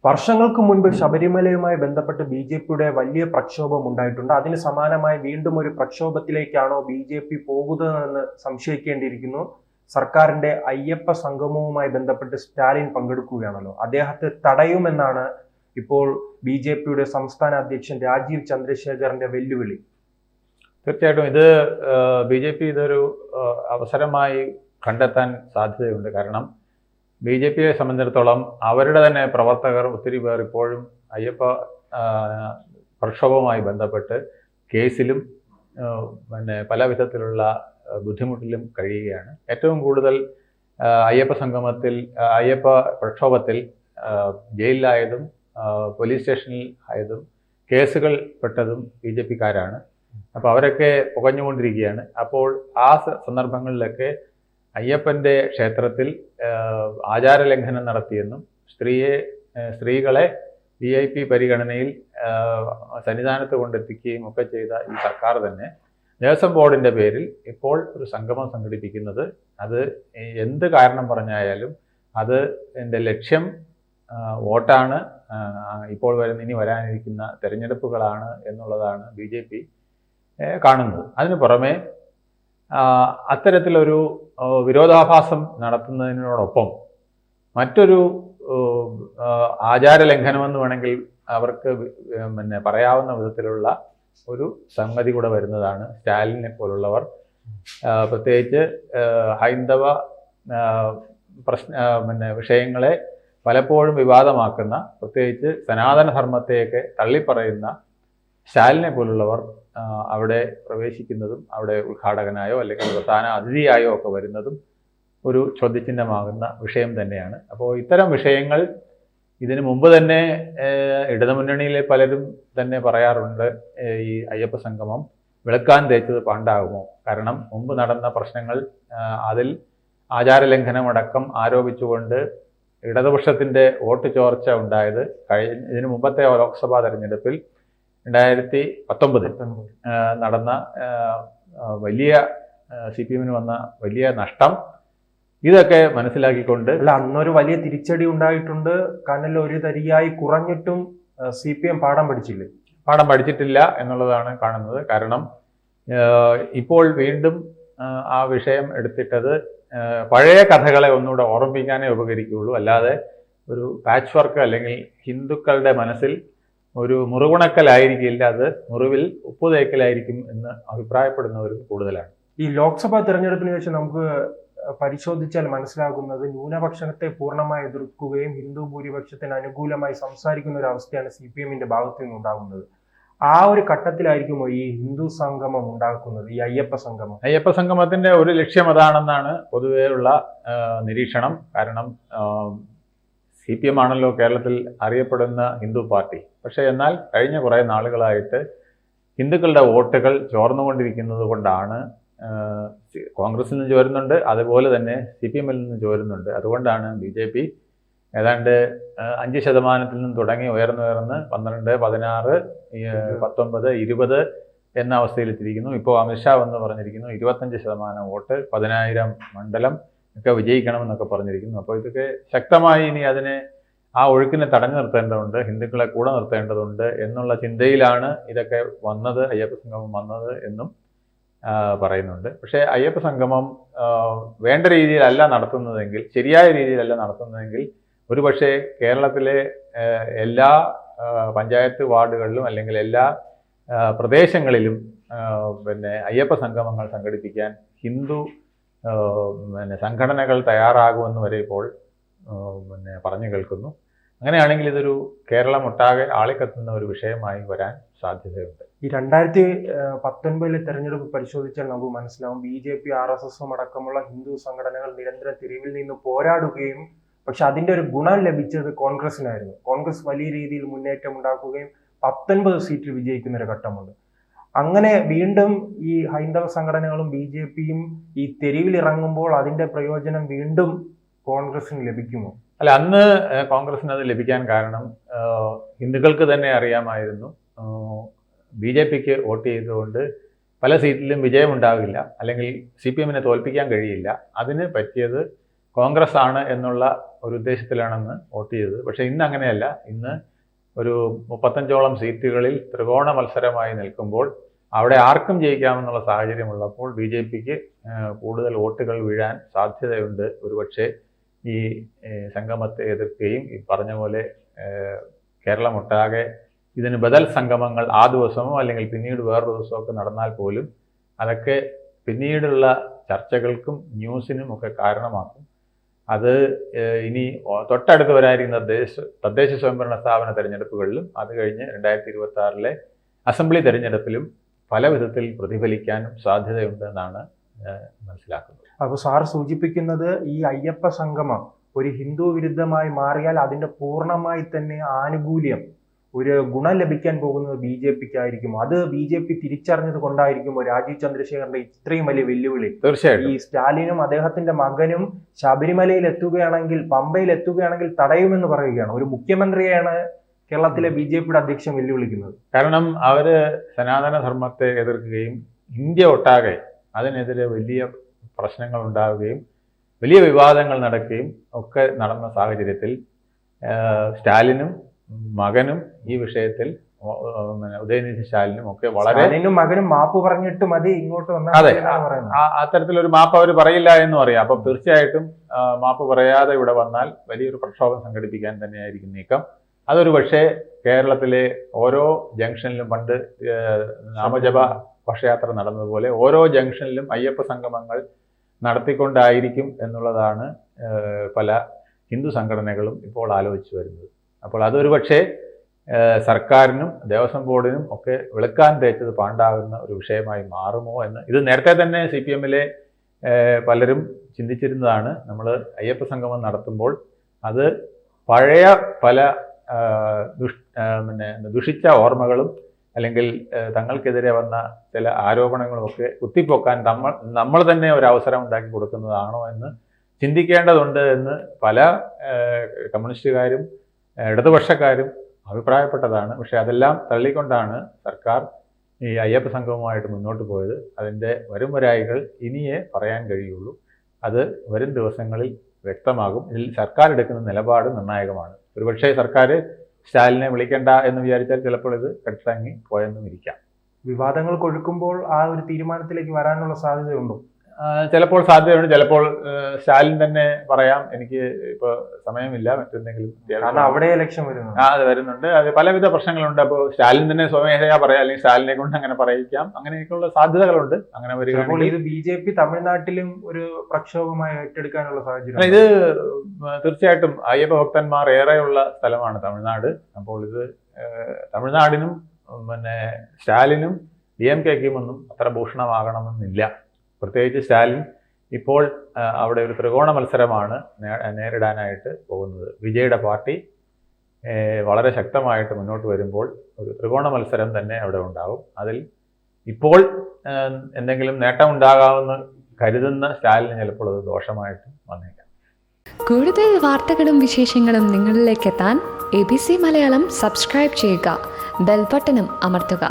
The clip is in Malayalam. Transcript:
വർഷങ്ങൾക്ക് മുൻപ് ശബരിമലയുമായി ബന്ധപ്പെട്ട് ബി ജെ പിയുടെ വലിയ പ്രക്ഷോഭം ഉണ്ടായിട്ടുണ്ട്. അതിന് സമാനമായി വീണ്ടും ഒരു പ്രക്ഷോഭത്തിലേക്കാണോ ബി ജെ പി പോകുന്നതെന്ന് സംശയിക്കേണ്ടിയിരിക്കുന്നു. സർക്കാരിന്റെ അയ്യപ്പ സംഗമവുമായി ബന്ധപ്പെട്ട് സ്റ്റാലിൻ പങ്കെടുക്കുകയാണല്ലോ. അദ്ദേഹത്തെ തടയുമെന്നാണ് ഇപ്പോൾ ബി ജെ പിയുടെ സംസ്ഥാന അധ്യക്ഷൻ രാജീവ് ചന്ദ്രശേഖറിന്റെ വെല്ലുവിളി. തീർച്ചയായിട്ടും ഇത് ബി ജെ പി ഇതൊരു അവസരമായി കണ്ടെത്താൻ സാധ്യതയുണ്ട്. കാരണം ബി ജെ പിയെ സംബന്ധിച്ചിടത്തോളം അവരുടെ തന്നെ പ്രവർത്തകർ ഒത്തിരി പേർ ഇപ്പോഴും അയ്യപ്പ പ്രക്ഷോഭവുമായി ബന്ധപ്പെട്ട് കേസിലും പല വിധത്തിലുള്ള ബുദ്ധിമുട്ടിലും കഴിയുകയാണ്. ഏറ്റവും കൂടുതൽ അയ്യപ്പ പ്രക്ഷോഭത്തിൽ ജയിലിലായതും പോലീസ് സ്റ്റേഷനിൽ ആയതും കേസുകൾ പെട്ടതും ബി ജെ പിക്കാരാണ്. അപ്പോൾ അവരൊക്കെ പുകഞ്ഞുകൊണ്ടിരിക്കുകയാണ്. അപ്പോൾ ആ സന്ദർഭങ്ങളിലൊക്കെ അയ്യപ്പൻ്റെ ക്ഷേത്രത്തിൽ ആചാരലംഘനം നടത്തിയെന്നും സ്ത്രീകളെ VIP പരിഗണനയിൽ സന്നിധാനത്ത് കൊണ്ടെത്തിക്കുകയും ഒക്കെ ചെയ്ത ഈ സർക്കാർ തന്നെ ദേവസ്വം ബോർഡിൻ്റെ പേരിൽ ഇപ്പോൾ ഒരു സംഗമം സംഘടിപ്പിക്കുന്നത്, അത് എന്ത് കാരണം പറഞ്ഞായാലും അത് എൻ്റെ ലക്ഷ്യം വോട്ടാണ്, ഇപ്പോൾ ഇനി വരാനിരിക്കുന്ന തെരഞ്ഞെടുപ്പുകളാണ് എന്നുള്ളതാണ് BJP കാണുന്നത്. അതിനു പുറമെ അത്തരത്തിലൊരു വിരോധാഭാസം നടത്തുന്നതിനോടൊപ്പം മറ്റൊരു ആചാരലംഘനമെന്ന് വേണമെങ്കിൽ അവർക്ക് പറയാവുന്ന വിധത്തിലുള്ള ഒരു സംഗതി കൂടെ വരുന്നതാണ് സ്റ്റാലിനെ പോലുള്ളവർ പ്രത്യേകിച്ച് ഹൈന്ദവ വിഷയങ്ങളെ പലപ്പോഴും വിവാദമാക്കുന്ന, പ്രത്യേകിച്ച് സനാതന ധർമ്മത്തെയൊക്കെ തള്ളിപ്പറയുന്ന സ്റ്റാലിനെ പോലുള്ളവർ അവിടെ പ്രവേശിക്കുന്നതും അവിടെ ഉദ്ഘാടകനായോ അല്ലെങ്കിൽ പ്രധാന അതിഥിയായോ ഒക്കെ വരുന്നതും ഒരു ചോദ്യചിഹ്നമാകുന്ന വിഷയം തന്നെയാണ്. അപ്പോൾ ഇത്തരം വിഷയങ്ങൾ ഇതിനു മുമ്പ് തന്നെ ഇടതുമുന്നണിയിലെ പലരും തന്നെ പറയാറുണ്ട്, ഈ അയ്യപ്പ സംഗമം വെളുക്കാൻ തേച്ചത് പാണ്ടാകുമോ? കാരണം മുമ്പ് നടന്ന പ്രശ്നങ്ങൾ, അതിൽ ആചാരലംഘനമടക്കം ആരോപിച്ചുകൊണ്ട് ഇടതുപക്ഷത്തിൻ്റെ വോട്ട് ചോർച്ച ഉണ്ടായത് ഇതിനു മുമ്പത്തെ ലോക്സഭാ തെരഞ്ഞെടുപ്പിൽ 2019 നടന്ന വലിയ CPM-ന് വന്ന വലിയ നഷ്ടം, ഇതൊക്കെ മനസ്സിലാക്കിക്കൊണ്ട് അന്നൊരു വലിയ തിരിച്ചടി ഉണ്ടായിട്ടുണ്ട്. കനൽ ഒരു തരിയായി കുറഞ്ഞിട്ടും CPM പാഠം പഠിച്ചിട്ടില്ല എന്നുള്ളതാണ് കാണുന്നത്. കാരണം ഇപ്പോൾ വീണ്ടും ആ വിഷയം എടുത്തിട്ടത് പഴയ കഥകളെ ഒന്നുകൂടെ ഓർമ്മിപ്പിക്കാനേ ഉപകരിക്കുകയുള്ളൂ. അല്ലാതെ ഒരു പാച്ച് വർക്ക് അല്ലെങ്കിൽ ഹിന്ദുക്കളുടെ മനസ്സിൽ ഒരു മുറിവുണക്കലായിരിക്കില്ല, അത് മുറിവിൽ ഉപ്പ് തേക്കലായിരിക്കും എന്ന് അഭിപ്രായപ്പെടുന്നവരും കൂടുതലാണ്. ഈ ലോക്സഭാ തെരഞ്ഞെടുപ്പിന് ശേഷം നമുക്ക് പരിശോധിച്ചാൽ മനസ്സിലാകുന്നത്, ന്യൂനപക്ഷത്തെ പൂർണ്ണമായി എതിർക്കുകയും ഹിന്ദു ഭൂരിപക്ഷത്തിന് അനുകൂലമായി സംസാരിക്കുന്ന ഒരു അവസ്ഥയാണ് CPM-ന്റെ ഭാഗത്തു നിന്നുണ്ടാകുന്നത്. ആ ഒരു ഘട്ടത്തിലായിരിക്കുമോ ഈ ഹിന്ദു സംഗമം ഉണ്ടാക്കുന്നത്, ഈ അയ്യപ്പ സംഗമത്തിന്റെ ഒരു ലക്ഷ്യം അതാണെന്നാണ് പൊതുവെയുള്ള നിരീക്ഷണം. കാരണം CPM ആണല്ലോ കേരളത്തിൽ അറിയപ്പെടുന്ന ഹിന്ദു പാർട്ടി. പക്ഷേ എന്നാൽ കഴിഞ്ഞ കുറേ നാളുകളായിട്ട് ഹിന്ദുക്കളുടെ വോട്ടുകൾ ചോർന്നുകൊണ്ടിരിക്കുന്നത് കൊണ്ടാണ് കോൺഗ്രസിൽ നിന്ന് ചോരുന്നുണ്ട്, അതുപോലെ തന്നെ CPM-ൽ നിന്ന് ചോരുന്നുണ്ട്. അതുകൊണ്ടാണ് BJP ഏതാണ്ട് 5% നിന്നും തുടങ്ങി ഉയർന്ന് 12, 16, 19, 20 എന്ന അവസ്ഥയിലെത്തിയിരിക്കുന്നു. ഇപ്പോൾ അമിത്ഷാ വന്ന് പറഞ്ഞിരിക്കുന്നു 25% വോട്ട്, 10,000 മണ്ഡലം ഒക്കെ വിജയിക്കണമെന്നൊക്കെ പറഞ്ഞിരിക്കുന്നു. അപ്പോൾ ഇതൊക്കെ ശക്തമായി ഇനി അതിനെ ആ ഒഴുക്കിനെ തടഞ്ഞു നിർത്തേണ്ടതുണ്ട്, ഹിന്ദുക്കളെ കൂടെ നിർത്തേണ്ടതുണ്ട് എന്നുള്ള ചിന്തയിലാണ് ഇതൊക്കെ വന്നത്, അയ്യപ്പ സംഗമം വന്നത് എന്നും പറയുന്നുണ്ട്. പക്ഷേ അയ്യപ്പ സംഗമം വേണ്ട രീതിയിലല്ല നടത്തുന്നതെങ്കിൽ, ശരിയായ രീതിയിലല്ല നടത്തുന്നതെങ്കിൽ ഒരുപക്ഷെ കേരളത്തിലെ എല്ലാ പഞ്ചായത്ത് വാർഡുകളിലും അല്ലെങ്കിൽ എല്ലാ പ്രദേശങ്ങളിലും അയ്യപ്പ സംഗമങ്ങൾ സംഘടിപ്പിക്കാൻ ഹിന്ദു സംഘടനകൾ തയ്യാറാകുമെന്ന് വരെ ഇപ്പോൾ പറഞ്ഞു കേൾക്കുന്നു. അങ്ങനെയാണെങ്കിൽ ഇതൊരു കേരളം ഒട്ടാകെ ആളിക്കത്തുന്ന ഒരു വിഷയമായി വരാൻ സാധ്യതയുണ്ട്. ഈ 2019 തെരഞ്ഞെടുപ്പ് പരിശോധിച്ചാൽ നമുക്ക് മനസ്സിലാവും, BJP, RSS അടക്കമുള്ള ഹിന്ദു സംഘടനകൾ നിരന്തരം തെരുവിൽ നിന്ന് പോരാടുകയും, പക്ഷെ അതിന്റെ ഒരു ഗുണം ലഭിച്ചത് കോൺഗ്രസിനായിരുന്നു. കോൺഗ്രസ് വലിയ രീതിയിൽ മുന്നേറ്റം ഉണ്ടാക്കുകയും 19 സീറ്റിൽ വിജയിക്കുന്ന ഒരു ഘട്ടമുണ്ട്. അങ്ങനെ വീണ്ടും ഈ ഹൈന്ദവ സംഘടനകളും BJP-യും ഈ തെരുവിലിറങ്ങുമ്പോൾ അതിന്റെ പ്രയോജനം വീണ്ടും കോൺഗ്രസിന് ലഭിക്കുമോ? അല്ല, അന്ന് കോൺഗ്രസിന് അത് ലഭിക്കാൻ കാരണം ഹിന്ദുക്കൾക്ക് തന്നെ അറിയാമായിരുന്നു BJP-ക്ക് വോട്ട് ചെയ്തുകൊണ്ട് പല സീറ്റിലും വിജയമുണ്ടാകില്ല, അല്ലെങ്കിൽ CPM-നെ തോൽപ്പിക്കാൻ കഴിയില്ല. അതിന് പറ്റിയത് കോൺഗ്രസ് ആണ് എന്നുള്ള ഒരു ഉദ്ദേശത്തിലാണെന്ന് വോട്ട് ചെയ്തത്. പക്ഷേ ഇന്ന് അങ്ങനെയല്ല. ഇന്ന് ഒരു 35ഓളം സീറ്റുകളിൽ ത്രികോണ മത്സരമായി നിൽക്കുമ്പോൾ അവിടെ ആർക്കും ജയിക്കാമെന്നുള്ള സാഹചര്യമുള്ളപ്പോൾ BJPക്ക് കൂടുതൽ വോട്ടുകൾ വീഴാൻ സാധ്യതയുണ്ട്. ഒരുപക്ഷെ ഈ സംഗമത്തെ എതിർക്കുകയും ഈ പറഞ്ഞ പോലെ കേരളമൊട്ടാകെ ഇതിന് ബദൽ സംഗമങ്ങൾ ആ ദിവസമോ അല്ലെങ്കിൽ പിന്നീട് വേറൊരു ദിവസമൊക്കെ നടന്നാൽ പോലും അതൊക്കെ പിന്നീടുള്ള ചർച്ചകൾക്കും ന്യൂസിനും ഒക്കെ കാരണമാക്കും. അത് ഇനി തൊട്ടടുത്ത് വരാനിരിക്കുന്ന തദ്ദേശ സ്വയംഭരണ സ്ഥാപന തെരഞ്ഞെടുപ്പുകളിലും അത് കഴിഞ്ഞ് 2026 അസംബ്ലി തെരഞ്ഞെടുപ്പിലും പല വിധത്തിൽ പ്രതിഫലിക്കാനും സാധ്യതയുണ്ടെന്നാണ് മനസ്സിലാക്കുന്നത്. അപ്പോൾ സാർ സൂചിപ്പിക്കുന്നത് ഈ അയ്യപ്പ സംഗമം ഒരു ഹിന്ദു വിരുദ്ധമായി മാറിയാൽ അതിന്റെ പൂർണ്ണമായി തന്നെ ആനുകൂല്യം ഒരു ഗുണം ലഭിക്കാൻ പോകുന്നത് BJPക്കായിരിക്കും. അത് BJP തിരിച്ചറിഞ്ഞത് കൊണ്ടായിരിക്കുമോ രാജീവ് ചന്ദ്രശേഖറിന്റെ ഇത്രയും വലിയ വെല്ലുവിളി? തീർച്ചയായിട്ടും ഈ സ്റ്റാലിനും അദ്ദേഹത്തിന്റെ മകനും ശബരിമലയിൽ എത്തുകയാണെങ്കിൽ, പമ്പയിൽ എത്തുകയാണെങ്കിൽ തടയുമെന്ന് പറയുകയാണ്. ഒരു മുഖ്യമന്ത്രിയാണ് കേരളത്തിലെ BJPയുടെ അധ്യക്ഷൻ വെല്ലുവിളിക്കുന്നത്. കാരണം അവര് സനാതന ധർമ്മത്തെ എതിർക്കുകയും ഇന്ത്യ ഒട്ടാകെ അതിനെതിരെ വലിയ പ്രശ്നങ്ങൾ ഉണ്ടാവുകയും വലിയ വിവാദങ്ങൾ നടക്കുകയും ഒക്കെ നടന്ന സാഹചര്യത്തിൽ സ്റ്റാലിനും മകനും ഈ വിഷയത്തിൽ ഉദയനിധി സ്റ്റാലിനും ഒക്കെ വളരെ മകനും മാപ്പ് പറഞ്ഞിട്ട് മതി ഇങ്ങോട്ട് വന്നാൽ. അതെ, അത്തരത്തിലൊരു മാപ്പ് അവർ പറയില്ല എന്നും അറിയാം. അപ്പം തീർച്ചയായിട്ടും മാപ്പ് പറയാതെ ഇവിടെ വന്നാൽ വലിയൊരു പ്രക്ഷോഭം സംഘടിപ്പിക്കാൻ തന്നെയായിരിക്കും നീക്കം. അതൊരു പക്ഷേ കേരളത്തിലെ ഓരോ ജംഗ്ഷനിലും പണ്ട് നാമജപ ഘോഷയാത്ര നടന്നതുപോലെ ഓരോ ജംഗ്ഷനിലും അയ്യപ്പ സംഗമങ്ങൾ നടത്തിക്കൊണ്ടായിരിക്കും എന്നുള്ളതാണ് പല ഹിന്ദു സംഘടനകളും ഇപ്പോൾ ആലോചിച്ചു വരുന്നത്. അപ്പോൾ അതൊരു പക്ഷേ സർക്കാരിനും ദേവസ്വം ബോർഡിനും ഒക്കെ വെളുക്കാൻ തേച്ചത് പാണ്ടാകുന്ന ഒരു വിഷയമായി മാറുമോ എന്ന് ഇത് നേരത്തെ തന്നെ CPMലെ പലരും ചിന്തിച്ചിരുന്നതാണ്. നമ്മൾ അയ്യപ്പ സംഗമം നടത്തുമ്പോൾ അത് പഴയ പല ദുഷിച്ച ഓർമ്മകളും അല്ലെങ്കിൽ തങ്ങൾക്കെതിരെ വന്ന ചില ആരോപണങ്ങളുമൊക്കെ കുത്തിപ്പൊക്കാൻ നമ്മൾ തന്നെ ഒരു അവസരം ഉണ്ടാക്കി കൊടുക്കുന്നതാണോ എന്ന് ചിന്തിക്കേണ്ടതുണ്ട് എന്ന് പല കമ്മ്യൂണിസ്റ്റുകാരും ഇടതുപക്ഷക്കാരും അഭിപ്രായപ്പെട്ടതാണ്. പക്ഷെ അതെല്ലാം തള്ളിക്കൊണ്ടാണ് സർക്കാർ ഈ അയ്യപ്പ സംഗമവുമായിട്ട് മുന്നോട്ട് പോയത്. അതിൻ്റെ വരായികൾ ഇനിയേ പറയാൻ കഴിയുള്ളൂ. അത് വരും ദിവസങ്ങളിൽ വ്യക്തമാകും. ഇതിൽ സർക്കാർ എടുക്കുന്ന നിലപാട് നിർണായകമാണ്. ഒരുപക്ഷെ സർക്കാർ സ്റ്റാലിനെ വിളിക്കേണ്ട എന്ന് വിചാരിച്ചാൽ ചിലപ്പോൾ ഇത് കെട്ടങ്ങി പോയെന്നും ഇരിക്കാം. വിവാദങ്ങൾ കൊഴുക്കുമ്പോൾ ആ ഒരു തീരുമാനത്തിലേക്ക് വരാനുള്ള സാധ്യതയുണ്ടോ? ചിലപ്പോൾ സാധ്യതയുണ്ട്. ചിലപ്പോൾ സ്റ്റാലിൻ തന്നെ പറയാം, എനിക്ക് ഇപ്പോൾ സമയമില്ല, മറ്റെന്തെങ്കിലും അവിടെ ഇലക്ഷൻ വരുന്നു. അത് വരുന്നുണ്ട്. അത് പലവിധ പ്രശ്നങ്ങളുണ്ട്. അപ്പോൾ സ്റ്റാലിൻ തന്നെ സ്വമേധയാ പറയാം, അല്ലെങ്കിൽ സ്റ്റാലിനെ കൊണ്ട് അങ്ങനെ പറയിക്കാം. അങ്ങനെയൊക്കെയുള്ള സാധ്യതകളുണ്ട്. അങ്ങനെ വരികയാണെങ്കിൽ ഇത് BJP തമിഴ്നാട്ടിലും ഒരു പ്രക്ഷോഭമായി ഏറ്റെടുക്കാനുള്ള സാഹചര്യം. ഇത് തീർച്ചയായിട്ടും അയ്യപ്പ ഭക്തന്മാർ ഏറെയുള്ള സ്ഥലമാണ് തമിഴ്നാട്. അപ്പോൾ ഇത് തമിഴ്നാടിനും സ്റ്റാലിനും DMKക്കും ഒന്നും അത്ര ഭൂഷണമാകണമെന്നില്ല. പ്രത്യേകിച്ച് സ്റ്റാലിൻ ഇപ്പോൾ അവിടെ ഒരു ത്രികോണ മത്സരമാണ് നേരിടാനായിട്ട് പോകുന്നത്. വിജയുടെ പാർട്ടി വളരെ ശക്തമായിട്ട് മുന്നോട്ട് വരുമ്പോൾ ഒരു ത്രികോണ മത്സരം തന്നെ അവിടെ ഉണ്ടാകും. അതിൽ ഇപ്പോൾ എന്തെങ്കിലും നേട്ടമുണ്ടാകാമെന്ന് കരുതുന്ന സ്റ്റാലിന് ചിലപ്പോൾ അത് ദോഷമായിട്ട് വന്നേക്കാം. കൂടുതൽ വാർത്തകളും വിശേഷങ്ങളും നിങ്ങളിലേക്ക് എത്താൻ ABC മലയാളം സബ്സ്ക്രൈബ് ചെയ്യുക, ബെൽ ബട്ടണും അമർത്തുക.